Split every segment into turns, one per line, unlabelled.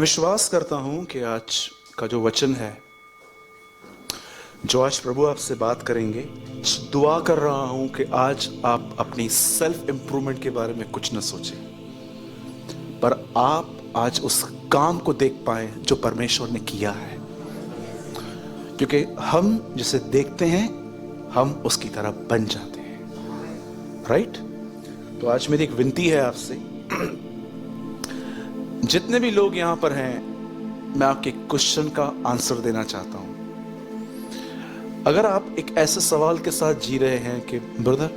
विश्वास करता हूं कि आज का जो वचन है, जो आज प्रभु आपसे बात करेंगे, दुआ कर रहा हूं कि आज आप अपनी सेल्फ इंप्रूवमेंट के बारे में कुछ न सोचें, पर आप आज उस काम को देख पाए जो परमेश्वर ने किया है। क्योंकि हम जिसे देखते हैं हम उसकी तरह बन जाते हैं, राइट? तो आज मेरी एक विनती है आपसे, जितने भी लोग यहां पर हैं, मैं आपके क्वेश्चन का आंसर देना चाहता हूं। अगर आप एक ऐसे सवाल के साथ जी रहे हैं कि ब्रदर,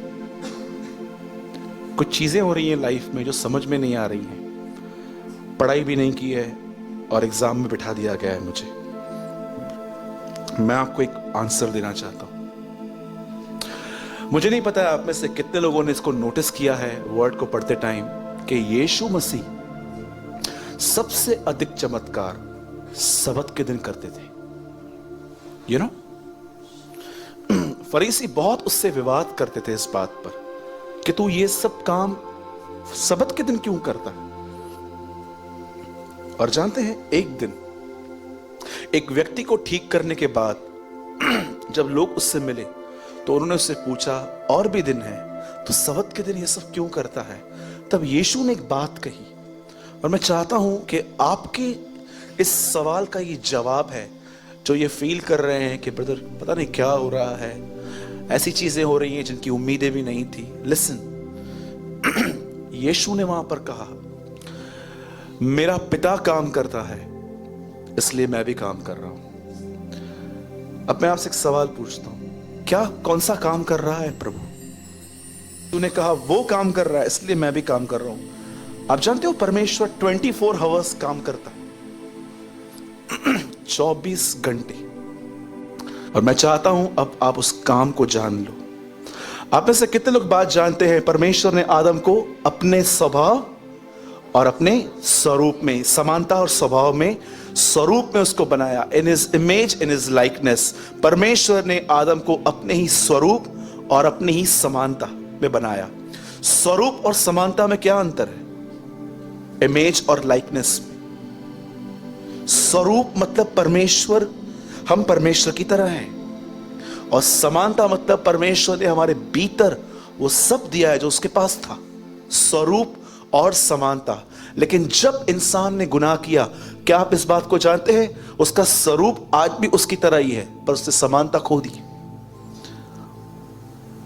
कुछ चीजें हो रही हैं लाइफ में जो समझ में नहीं आ रही हैं, पढ़ाई भी नहीं की है और एग्जाम में बिठा दिया गया है मुझे, मैं आपको एक आंसर देना चाहता हूं। मुझे नहीं पता है आप में से कितने लोगों ने इसको नोटिस किया है वर्ड को पढ़ते टाइम कि यीशु मसीह सबसे अधिक चमत्कार सबत के दिन करते थे। यू नो, फरीसी बहुत उससे विवाद करते थे इस बात पर कि तू ये सब काम सबत के दिन क्यों करता है। और जानते हैं, एक दिन एक व्यक्ति को ठीक करने के बाद जब लोग उससे मिले तो उन्होंने उससे पूछा, और भी दिन है तो सबत के दिन ये सब क्यों करता है? तब यीशु ने एक बात कही, और मैं चाहता हूं कि आपके इस सवाल का ये जवाब है, जो ये फील कर रहे हैं कि ब्रदर पता नहीं क्या हो रहा है, ऐसी चीजें हो रही हैं जिनकी उम्मीदें भी नहीं थी। लिसन, यीशु ने वहां पर कहा, मेरा पिता काम करता है इसलिए मैं भी काम कर रहा हूं। अब मैं आपसे एक सवाल पूछता हूं, क्या कौन सा काम कर रहा है प्रभु? तूने कहा वो काम कर रहा है इसलिए मैं भी काम कर रहा हूं। आप जानते हो परमेश्वर 24 आवर्स काम करता है 24 घंटे। और मैं चाहता हूं अब आप उस काम को जान लो। आप में से कितने लोग बात जानते हैं, परमेश्वर ने आदम को अपने स्वभाव और अपने स्वरूप में, समानता और स्वभाव में, स्वरूप में उसको बनाया। In his image, in his likeness. परमेश्वर ने आदम को अपने ही स्वरूप और अपनी ही समानता में बनाया। स्वरूप और समानता में क्या अंतर है? इमेज और लाइकनेस में स्वरूप मतलब परमेश्वर, हम परमेश्वर की तरह हैं, और समानता मतलब परमेश्वर ने हमारे भीतर वो सब दिया है जो उसके पास था, स्वरूप और समानता। लेकिन जब इंसान ने गुनाह किया, क्या आप इस बात को जानते हैं? उसका स्वरूप आज भी उसकी तरह ही है, पर उसने समानता खो दी।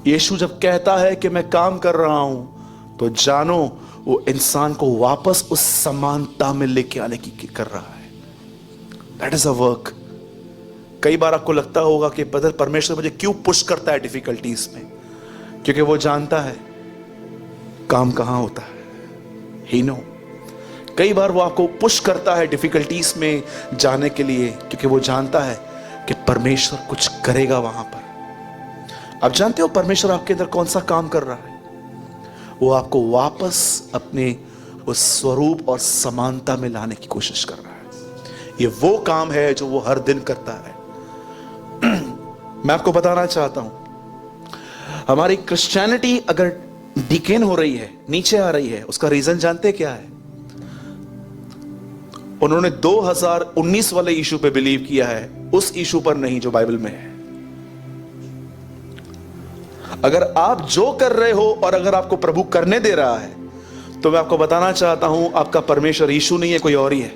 यीशु जब कहता है कि मैं काम कर रहा हूं, तो जानो वो इंसान को वापस उस समानता में लेके आने की कर रहा है। That is a work. कई बार आपको लगता होगा कि बदल परमेश्वर मुझे क्यों पुश करता है डिफिकल्टीज में, क्योंकि वो जानता है काम कहां होता है। ही नो, कई बार वो आपको पुश करता है डिफिकल्टीज में जाने के लिए, क्योंकि वो जानता है कि परमेश्वर कुछ करेगा वहां पर। आप जानते हो परमेश्वर आपके अंदर कौन सा काम कर रहा है? वो आपको वापस अपने उस स्वरूप और समानता में लाने की कोशिश कर रहा है। ये वो काम है जो वो हर दिन करता है। मैं आपको बताना चाहता हूं, हमारी क्रिश्चियनिटी अगर डिकेन हो रही है, नीचे आ रही है, उसका रीजन जानते क्या है? उन्होंने 2019 वाले इशू पे बिलीव किया है, उस इशू पर नहीं जो बाइबल में है। अगर आप जो कर रहे हो और अगर आपको प्रभु करने दे रहा है, तो मैं आपको बताना चाहता हूं, आपका परमेश्वर यीशु नहीं है, कोई और ही है।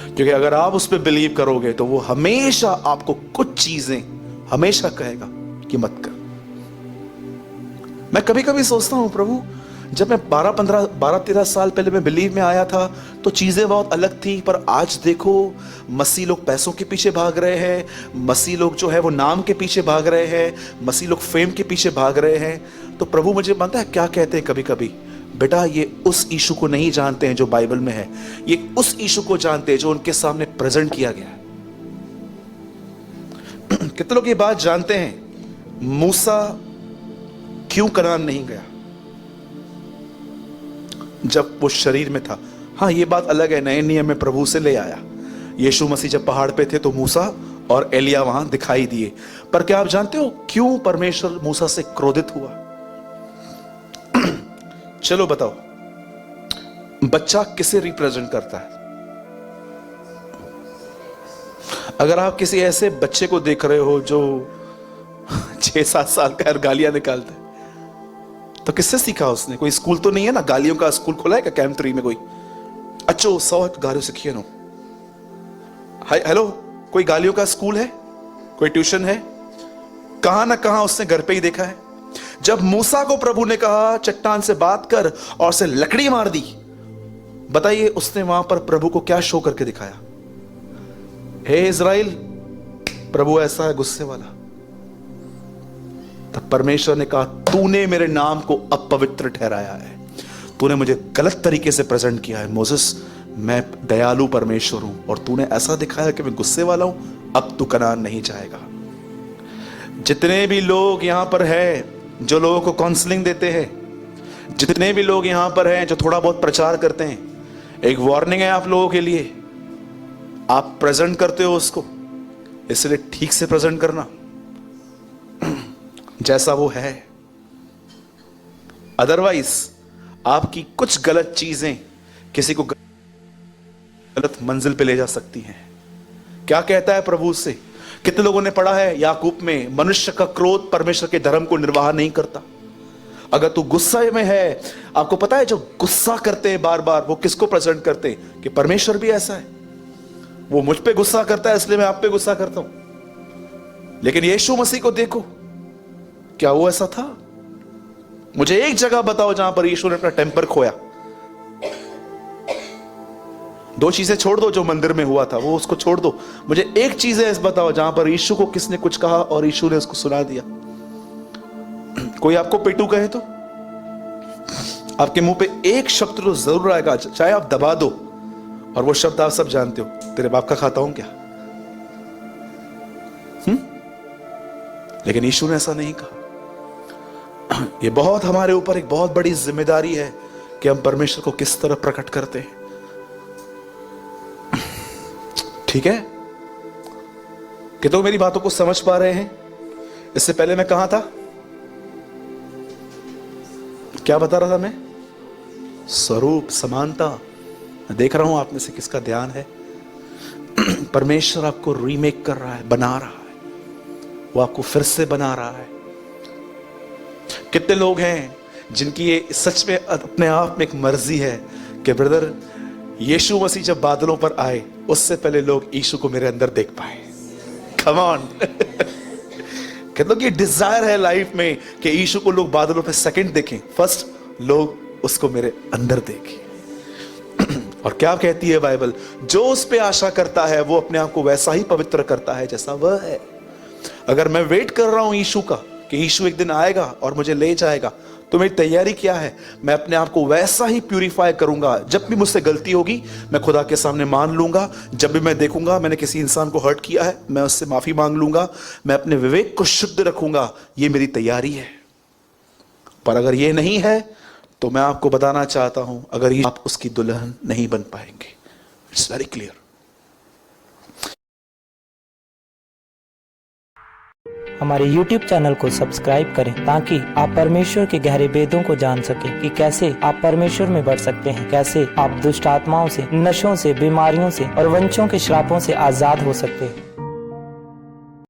क्योंकि अगर आप उस पर बिलीव करोगे तो वो हमेशा आपको कुछ चीजें हमेशा कहेगा कि मत कर। मैं कभी कभी सोचता हूं, प्रभु जब मैं 12-13 साल पहले मैं बिलीव में आया था तो चीजें बहुत अलग थी, पर आज देखो मसीह लोग पैसों के पीछे भाग रहे हैं, मसीह लोग जो है वो नाम के पीछे भाग रहे हैं, मसीह लोग फेम के पीछे भाग रहे हैं। तो प्रभु मुझे मानता है क्या कहते हैं कभी कभी, बेटा ये उस यीशु को नहीं जानते हैं जो बाइबल में है, ये उस यीशु को जानते हैं जो उनके सामने प्रेजेंट किया गया है। कितने लोग ये बात जानते हैं, मूसा क्यों कनान नहीं गया जब वो शरीर में था? हाँ, ये बात अलग है, नए नियम में प्रभु से ले आया। यीशु मसीह जब पहाड़ पे थे तो मूसा और एलिया वहां दिखाई दिए। पर क्या आप जानते हो क्यों परमेश्वर मूसा से क्रोधित हुआ? चलो बताओ, बच्चा किसे रिप्रेजेंट करता है? अगर आप किसी ऐसे बच्चे को देख रहे हो जो 6-7 साल का गालियां निकालता है, तो किससे सीखा उसने? कोई स्कूल तो नहीं है ना, गालियों का स्कूल खुला है क्या कैंप 3 में? कोई अच्छो 100 गालियों सीखिए नो। हेलो, कोई गालियों का स्कूल है? कोई ट्यूशन है? कहां ना कहां उसने घर पे ही देखा है। जब मूसा को प्रभु ने कहा चट्टान से बात कर और उसे लकड़ी मार दी, बताइए उसने वहां पर प्रभु को क्या शो करके दिखाया? हे इज़राइल, प्रभु ऐसा है गुस्से वाला। तब परमेश्वर ने कहा तूने मेरे नाम को अपवित्र ठहराया है, तूने मुझे गलत तरीके से प्रेजेंट किया है। मोसेस, मैं दयालु परमेश्वर हूं और तूने ऐसा दिखाया कि मैं गुस्से वाला हूं, अब तू कनान नहीं जाएगा। जितने भी लोग यहां पर हैं जो लोगों को काउंसलिंग देते हैं, जितने भी लोग यहां पर हैं जो थोड़ा बहुत प्रचार करते हैं, एक वार्निंग है आप लोगों के लिए। आप प्रेजेंट करते हो उसको, इसलिए ठीक से प्रेजेंट करना जैसा वो है। अदरवाइज आपकी कुछ गलत चीजें किसी को गलत मंजिल पे ले जा सकती हैं। क्या कहता है प्रभु से? कितने लोगों ने पढ़ा है याकूब में, मनुष्य का क्रोध परमेश्वर के धर्म को निर्वाह नहीं करता। अगर तू गुस्सा में है, आपको पता है जो गुस्सा करते हैं बार बार, वो किसको प्रेजेंट करते हैं? कि परमेश्वर भी ऐसा है, वो मुझ पे गुस्सा करता है इसलिए मैं आप पे गुस्सा करता हूं। लेकिन यीशु मसीह को देखो, क्या वो ऐसा था? मुझे एक जगह बताओ जहां पर यीशु ने अपना टेम्पर खोया। 2 चीजें छोड़ दो जो मंदिर में हुआ था, वो उसको छोड़ दो। मुझे एक चीज है बताओ जहां पर यीशु को किसने कुछ कहा और यीशु ने उसको सुना दिया। कोई आपको पेटू कहे तो आपके मुंह पे एक शब्द तो जरूर आएगा, चाहे आप दबा दो, और वो शब्द आप सब जानते हो, तेरे बाप का खाता हूं क्या? लेकिन यीशु ने ऐसा नहीं कहा। ये बहुत हमारे ऊपर एक बहुत बड़ी जिम्मेदारी है कि हम परमेश्वर को किस तरह प्रकट करते हैं। ठीक है? कि तो मेरी बातों को समझ पा रहे हैं? इससे पहले मैं कहां था? क्या बता रहा था मैं? स्वरूप, समानता। मैं देख रहा हूं आप में से किसका ध्यान है। परमेश्वर आपको रीमेक कर रहा है, बना रहा है, वो आपको फिर से बना रहा है। कितने लोग हैं जिनकी ये सच में अपने आप में एक मर्जी है कि ब्रदर यीशु मसीह जब बादलों पर आए उससे पहले लोग यीशु को मेरे अंदर देख पाए। Come on. कितनों की डिजायर है लाइफ में कि यीशु को लोग बादलों पे सेकंड देखें, फर्स्ट लोग उसको मेरे अंदर देखें। और क्या कहती है बाइबल? जो उस पे आशा करता है वो अपने आप को वैसा ही पवित्र करता है जैसा वह है। अगर मैं वेट कर रहा हूं यीशु का कि यीशु एक दिन आएगा और मुझे ले जाएगा, तो मेरी तैयारी क्या है? मैं अपने आप को वैसा ही प्यूरिफाई करूंगा। जब भी मुझसे गलती होगी मैं खुदा के सामने मान लूंगा। जब भी मैं देखूंगा मैंने किसी इंसान को हर्ट किया है, मैं उससे माफी मांग लूंगा। मैं अपने विवेक को शुद्ध रखूंगा। ये मेरी तैयारी है। पर अगर ये नहीं है तो मैं आपको बताना चाहता हूं, अगर आप उसकी दुल्हन नहीं बन पाएंगे। It's very clear.
हमारे YouTube चैनल को सब्सक्राइब करें ताकि आप परमेश्वर के गहरे भेदों को जान सकें कि कैसे आप परमेश्वर में बढ़ सकते हैं, कैसे आप दुष्ट आत्माओं से, नशों से, बीमारियों से और वंशों के श्रापों से आजाद हो सकते हैं।